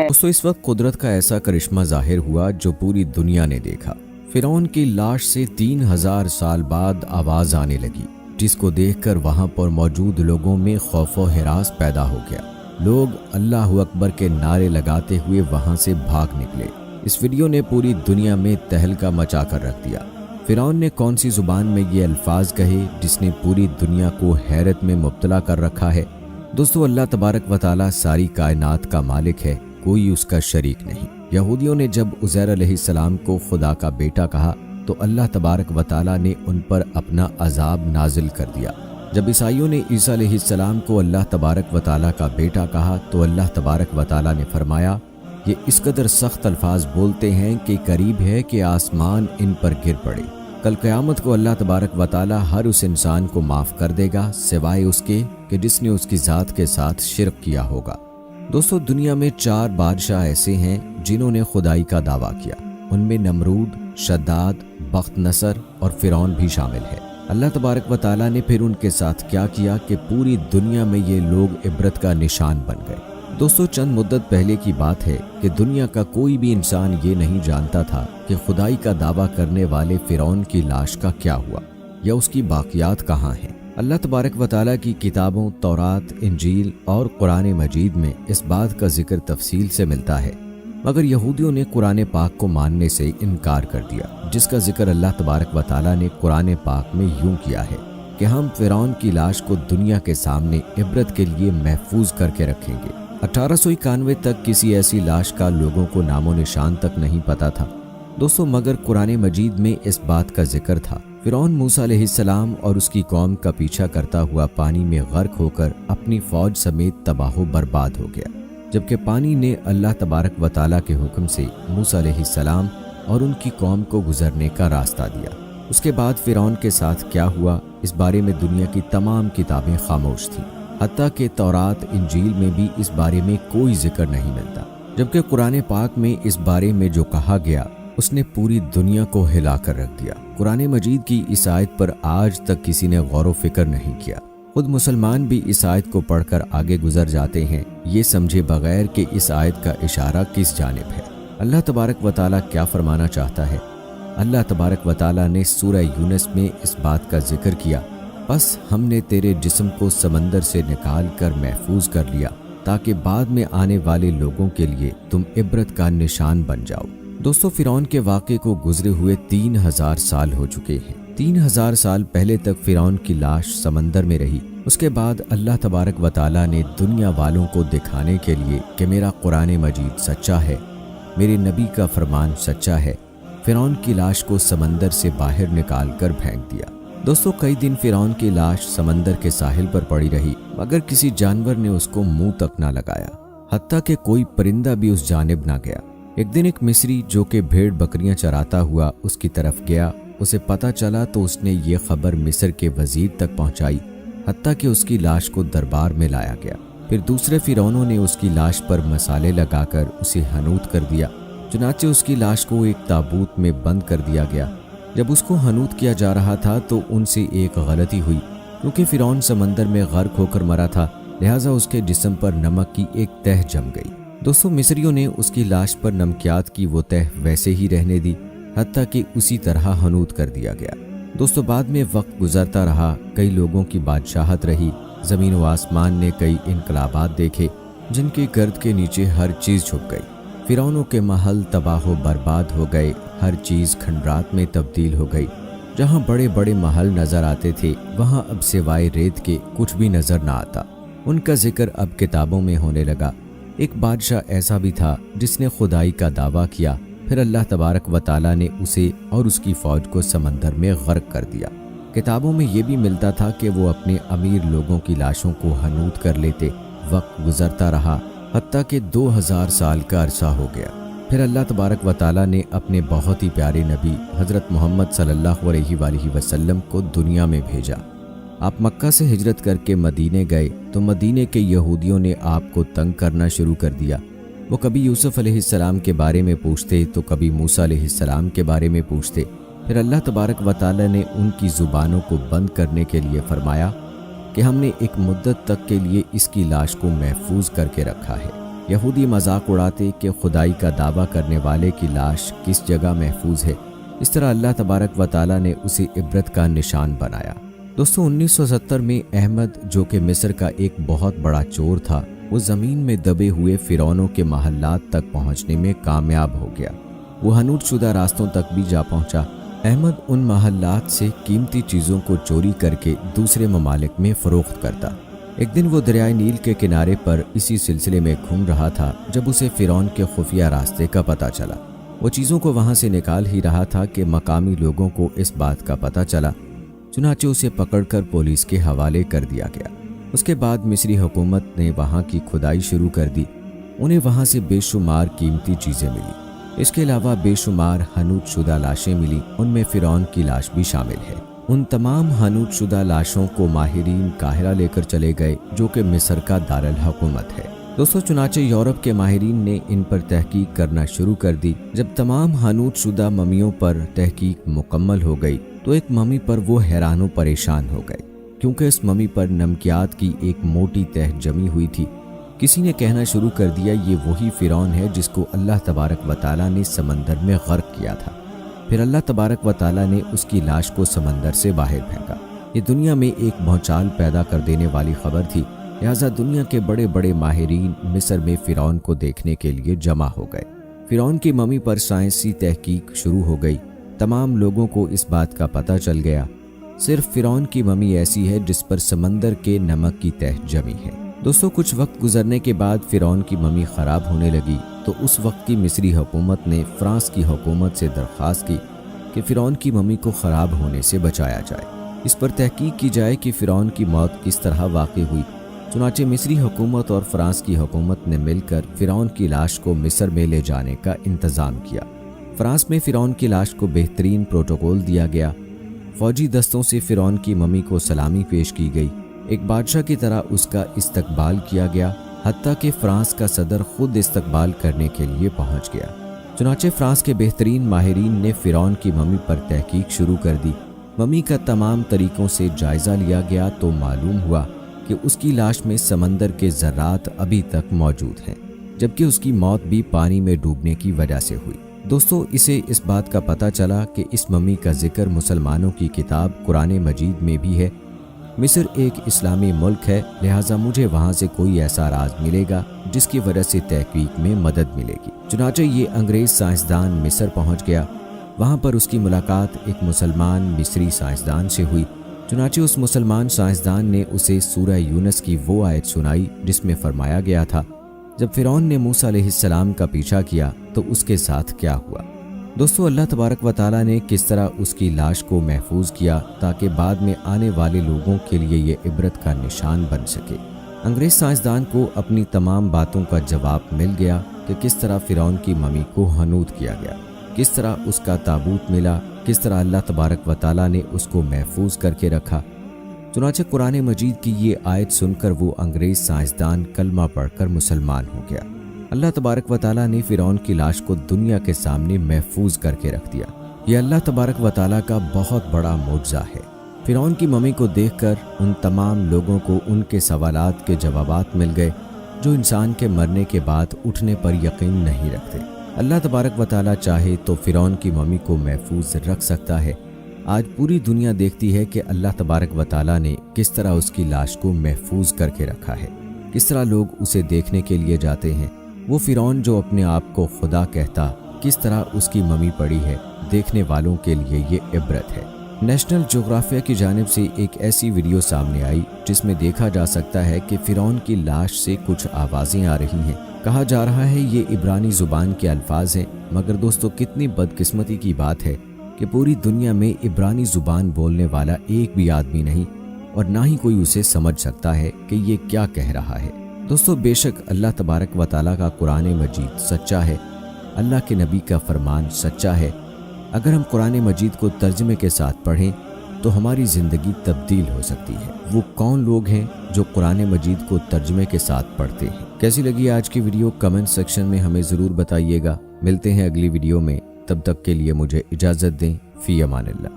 दोस्तों इस वक्त कुदरत का ऐसा करिश्मा जाहिर हुआ जो पूरी दुनिया ने देखा। फिरौन की लाश से 3000 साल बाद आवाज आने लगी, जिसको देखकर वहां पर मौजूद लोगों में खौफ व हिरास पैदा हो गया। लोग अल्लाह अकबर के नारे लगाते हुए वहां से भाग निकले। इस वीडियो ने पूरी दुनिया में तहलका मचा कर रख दिया। फिरौन ने कौन सी जुबान में ये अल्फाज कहे जिसने पूरी दुनिया को हैरत में मुब्तला कर रखा है। दोस्तों अल्लाह तबारक व तआला सारी कायनात का मालिक है, कोई उसका शरीक नहीं। यहूदियों ने जब उज़ैर अलैहिस्सलाम को खुदा का बेटा कहा तो अल्लाह तबारक व तआला ने उन पर अपना अजाब नाजिल कर दिया। जब ईसाइयों ने ईसा अलैहिस्सलाम को अल्लाह तबारक व तआला का बेटा कहा तो अल्लाह तबारक व तआला ने फरमाया, ये इस कदर सख्त अल्फाज बोलते हैं कि करीब है कि आसमान इन पर गिर पड़े। कल क़यामत को अल्लाह तबारक व तआला हर उस इंसान को माफ़ कर देगा सिवाय उसके कि जिसने उसकी ज़ात के साथ शिरक किया होगा। दोस्तों दुनिया में 4 बादशाह ऐसे हैं जिन्होंने खुदाई का दावा किया। उनमें नमरूद, शद्दाद, बख्त नसर और फिरौन भी शामिल है। अल्लाह तबारक व तआला ने फिर उनके साथ क्या किया कि पूरी दुनिया में ये लोग इबरत का निशान बन गए। दोस्तों चंद मुद्दत पहले की बात है कि दुनिया का कोई भी इंसान ये नहीं जानता था कि खुदाई का दावा करने वाले फिरौन की लाश का क्या हुआ या उसकी बाकियात कहाँ हैं। अल्लाह तबारक व तआला की किताबों तौरात, इंजील और कुरान मजीद में इस बात का जिक्र तफसील से मिलता है, मगर यहूदियों ने कुरान पाक को मानने से इनकार कर दिया, जिसका जिक्र अल्लाह तबारक व तआला ने कुरान पाक में यूं किया है कि हम फिरौन की लाश को दुनिया के सामने इबरत के लिए महफूज करके रखेंगे। 1891 तक किसी ऐसी लाश का लोगों को नामो निशान तक नहीं पता था दोस्तों, मगर कुरान मजीद में इस बात का जिक्र था। फिरौन मूसा अलैहिस्सलाम और उसकी कौम का पीछा करता हुआ पानी में गर्क होकर अपनी फौज समेत तबाह बर्बाद हो गया, जबकि पानी ने अल्लाह तबारक व तआला के हुक्म से मूसा अलैहिस्सलाम और उनकी कौम को गुजरने का रास्ता दिया। उसके बाद फिरौन के साथ क्या हुआ इस बारे में दुनिया की तमाम किताबें खामोश थीं। हत्ता के तौरात, इंजील में भी इस बारे में कोई जिक्र नहीं मिलता, जबकि कुरान पाक में इस बारे में जो कहा गया उसने पूरी दुनिया को हिला कर रख दिया। कुरान मजीद की इस आयत पर आज तक किसी ने गौर व फिक्र नहीं किया। खुद मुसलमान भी इस आयत को पढ़कर आगे गुजर जाते हैं, ये समझे बगैर कि इस आयत का इशारा किस जानिब है। अल्लाह तबारक व तआला क्या फरमाना चाहता है। अल्लाह तबारक व तआला ने सूरह यूनुस में इस बात का जिक्र किया, बस हमने तेरे जिस्म को समंदर से निकाल कर महफूज कर लिया ताकि बाद में आने वाले लोगों के लिए तुम इबरत का निशान बन जाओ। दोस्तों फिरौन के वाक़े को गुजरे हुए 3000 साल हो चुके हैं। 3000 साल पहले तक फिरौन की लाश समंदर में रही। उसके बाद अल्लाह तबारक व तआला ने दुनिया वालों को दिखाने के लिए कि मेरा कुरान मजीद सच्चा है, मेरे नबी का फरमान सच्चा है, फिरौन की लाश को समंदर से बाहर निकाल कर फेंक दिया। दोस्तों कई दिन फिरौन की लाश समंदर के साहिल पर पड़ी रही, मगर किसी जानवर ने उसको मुंह तक ना लगाया, हत्ता कि कोई परिंदा भी उस जानिब ना गया। एक दिन एक मिस्री जो कि भेड़ बकरियां चराता हुआ उसकी तरफ गया, उसे पता चला तो उसने ये खबर मिस्र के वजीर तक पहुंचाई, हत्ता कि उसकी लाश को दरबार में लाया गया। फिर दूसरे फिरौनों ने उसकी लाश पर मसाले लगाकर उसे हनूत कर दिया। चुनाचे उसकी लाश को एक ताबूत में बंद कर दिया गया। जब उसको हनूत किया जा रहा था तो उनसे एक गलती हुई, क्योंकि फिरौन समंदर में गर्क होकर मरा था, लिहाजा उसके जिस्म पर नमक की एक तह जम गई। दोस्तों मिस्रियों ने उसकी लाश पर नमकियात की वो तह वैसे ही रहने दी, हत्ता कि उसी तरह हनूत कर दिया गया। दोस्तों बाद में वक्त गुजरता रहा, कई लोगों की बादशाहत रही, ज़मीन व आसमान ने कई इनकलाबात देखे जिनके गर्द के नीचे हर चीज़ छुप गई। फिरौनों के महल तबाह बर्बाद हो गए, हर चीज़ खंडरात में तब्दील हो गई। जहाँ बड़े बड़े महल नज़र आते थे वहाँ अब सिवाय रेत के कुछ भी नज़र ना आता। उनका जिक्र अब किताबों में होने लगा। एक बादशाह ऐसा भी था जिसने खुदाई का दावा किया, फिर अल्लाह तबारक व तआला ने उसे और उसकी फ़ौज को समंदर में गर्क कर दिया। किताबों में ये भी मिलता था कि वो अपने अमीर लोगों की लाशों को हनूत कर लेते। वक्त गुजरता रहा, हत्ता कि 2000 साल का अरसा हो गया। फिर अल्लाह तबारक व तआला ने अपने बहुत ही प्यारे नबी हज़रत मोहम्मद सल्लल्लाहु अलैहि वसल्लम को दुनिया में भेजा। आप मक्का से हिजरत करके मदीने गए तो मदीने के यहूदियों ने आपको तंग करना शुरू कर दिया। वो कभी यूसुफ अलैहिस्सलाम के बारे में पूछते तो कभी मूसा अलैहिस्सलाम के बारे में पूछते। फिर अल्लाह तबारक व तआला ने उनकी ज़ुबानों को बंद करने के लिए फरमाया, کہ ہم نے ایک مدت تک کے لیے اس کی لاش کو محفوظ کر کے رکھا ہے۔ یہودی مذاق اڑاتے کہ خدائی کا دعویٰ کرنے والے کی لاش کس جگہ محفوظ ہے، اس طرح اللہ تبارک و تعالیٰ نے اسے عبرت کا نشان بنایا۔ دوستو 1970 میں احمد، جو کہ مصر کا ایک بہت بڑا چور تھا، وہ زمین میں دبے ہوئے فرعونوں کے محلات تک پہنچنے میں کامیاب ہو گیا۔ وہ حنوط شدہ راستوں تک بھی جا پہنچا۔ احمد ان محلات سے قیمتی چیزوں کو چوری کر کے دوسرے ممالک میں فروخت کرتا۔ ایک دن وہ دریائے نیل کے کنارے پر اسی سلسلے میں گھوم رہا تھا جب اسے فرعون کے خفیہ راستے کا پتہ چلا۔ وہ چیزوں کو وہاں سے نکال ہی رہا تھا کہ مقامی لوگوں کو اس بات کا پتہ چلا، چنانچہ اسے پکڑ کر پولیس کے حوالے کر دیا گیا۔ اس کے بعد مصری حکومت نے وہاں کی کھدائی شروع کر دی۔ انہیں وہاں سے بے شمار قیمتی چیزیں ملی۔ اس کے علاوہ بے شمار حنوط شدہ لاشیں ملی، ان میں فرعون کی لاش بھی شامل ہے۔ ان تمام حنوط شدہ لاشوں کو ماہرین قاہرہ لے کر چلے گئے، جو کہ مصر کا دارالحکومت ہے۔ دوستو چنانچہ یورپ کے ماہرین نے ان پر تحقیق کرنا شروع کر دی۔ جب تمام حنوط شدہ ممیوں پر تحقیق مکمل ہو گئی تو ایک ممی پر وہ حیران و پریشان ہو گئے، کیونکہ اس ممی پر نمکیات کی ایک موٹی تہ جمی ہوئی تھی۔ کسی نے کہنا شروع کر دیا یہ وہی فرعون ہے جس کو اللہ تبارک و تعالیٰ نے سمندر میں غرق کیا تھا۔ پھر اللہ تبارک و تعالیٰ نے اس کی لاش کو سمندر سے باہر پھینکا۔ یہ دنیا میں ایک بھونچال پیدا کر دینے والی خبر تھی، لہٰذا دنیا کے بڑے بڑے ماہرین مصر میں فرعون کو دیکھنے کے لیے جمع ہو گئے۔ فرعون کی ممی پر سائنسی تحقیق شروع ہو گئی۔ تمام لوگوں کو اس بات کا پتہ چل گیا صرف فرعون کی ممی ایسی ہے جس پر سمندر کے نمک کی تہ جمی ہے۔ دوستو کچھ وقت گزرنے کے بعد فرعون کی ممی خراب ہونے لگی تو اس وقت کی مصری حکومت نے فرانس کی حکومت سے درخواست کی کہ فرعون کی ممی کو خراب ہونے سے بچایا جائے، اس پر تحقیق کی جائے کہ فرعون کی موت کس طرح واقع ہوئی۔ چنانچہ مصری حکومت اور فرانس کی حکومت نے مل کر فرعون کی لاش کو مصر میں لے جانے کا انتظام کیا۔ فرانس میں فرعون کی لاش کو بہترین پروٹوکول دیا گیا۔ فوجی دستوں سے فرعون کی ممی کو سلامی پیش کی گئی، ایک بادشاہ کی طرح اس کا استقبال کیا گیا، حتیٰ کہ فرانس کا صدر خود استقبال کرنے کے لیے پہنچ گیا۔ چنانچہ فرانس کے بہترین ماہرین نے فرعون کی ممی پر تحقیق شروع کر دی۔ ممی کا تمام طریقوں سے جائزہ لیا گیا تو معلوم ہوا کہ اس کی لاش میں سمندر کے ذرات ابھی تک موجود ہیں، جبکہ اس کی موت بھی پانی میں ڈوبنے کی وجہ سے ہوئی۔ دوستو اسے اس بات کا پتہ چلا کہ اس ممی کا ذکر مسلمانوں کی کتاب قرآن مجید میں بھی ہے۔ مصر ایک اسلامی ملک ہے، لہٰذا مجھے وہاں سے کوئی ایسا راز ملے گا جس کی وجہ سے تحقیق میں مدد ملے گی۔ چنانچہ یہ انگریز سائنسدان مصر پہنچ گیا۔ وہاں پر اس کی ملاقات ایک مسلمان مصری سائنسدان سے ہوئی۔ چنانچہ اس مسلمان سائنسدان نے اسے سورہ یونس کی وہ آیت سنائی جس میں فرمایا گیا تھا جب فرعون نے موسیٰ علیہ السلام کا پیچھا کیا تو اس کے ساتھ کیا ہوا۔ دوستو اللہ تبارک و تعالیٰ نے کس طرح اس کی لاش کو محفوظ کیا تاکہ بعد میں آنے والے لوگوں کے لیے یہ عبرت کا نشان بن سکے۔ انگریز سائنسدان کو اپنی تمام باتوں کا جواب مل گیا کہ کس طرح فرعون کی ممی کو حنوط کیا گیا، کس طرح اس کا تابوت ملا، کس طرح اللہ تبارک و تعالیٰ نے اس کو محفوظ کر کے رکھا۔ چنانچہ قرآن مجید کی یہ آیت سن کر وہ انگریز سائنسدان کلمہ پڑھ کر مسلمان ہو گیا۔ اللہ تبارک و تعالیٰ نے فرعون کی لاش کو دنیا کے سامنے محفوظ کر کے رکھ دیا۔ یہ اللہ تبارک و تعالیٰ کا بہت بڑا معجزہ ہے۔ فرعون کی ممی کو دیکھ کر ان تمام لوگوں کو ان کے سوالات کے جوابات مل گئے جو انسان کے مرنے کے بعد اٹھنے پر یقین نہیں رکھتے۔ اللہ تبارک و تعالیٰ چاہے تو فرعون کی ممی کو محفوظ رکھ سکتا ہے۔ آج پوری دنیا دیکھتی ہے کہ اللہ تبارک و تعالیٰ نے کس طرح اس کی لاش کو محفوظ کر کے رکھا ہے، کس طرح لوگ اسے دیکھنے کے لیے جاتے ہیں۔ وہ فرعون جو اپنے آپ کو خدا کہتا، کس طرح اس کی ممی پڑی ہے، دیکھنے والوں کے لیے یہ عبرت ہے۔ نیشنل جغرافیہ کی جانب سے ایک ایسی ویڈیو سامنے آئی جس میں دیکھا جا سکتا ہے کہ فرعون کی لاش سے کچھ آوازیں آ رہی ہیں۔ کہا جا رہا ہے یہ عبرانی زبان کے الفاظ ہیں، مگر دوستو کتنی بدقسمتی کی بات ہے کہ پوری دنیا میں عبرانی زبان بولنے والا ایک بھی آدمی نہیں، اور نہ ہی کوئی اسے سمجھ سکتا ہے کہ یہ کیا کہہ رہا ہے۔ دوستو بے شک اللہ تبارک و تعالیٰ کا قرآن مجید سچا ہے، اللہ کے نبی کا فرمان سچا ہے۔ اگر ہم قرآن مجید کو ترجمے کے ساتھ پڑھیں تو ہماری زندگی تبدیل ہو سکتی ہے۔ وہ کون لوگ ہیں جو قرآن مجید کو ترجمے کے ساتھ پڑھتے ہیں؟ کیسی لگی آج کی ویڈیو کمنٹ سیکشن میں ہمیں ضرور بتائیے گا۔ ملتے ہیں اگلی ویڈیو میں، تب تک کے لیے مجھے اجازت دیں۔ فی امان اللہ۔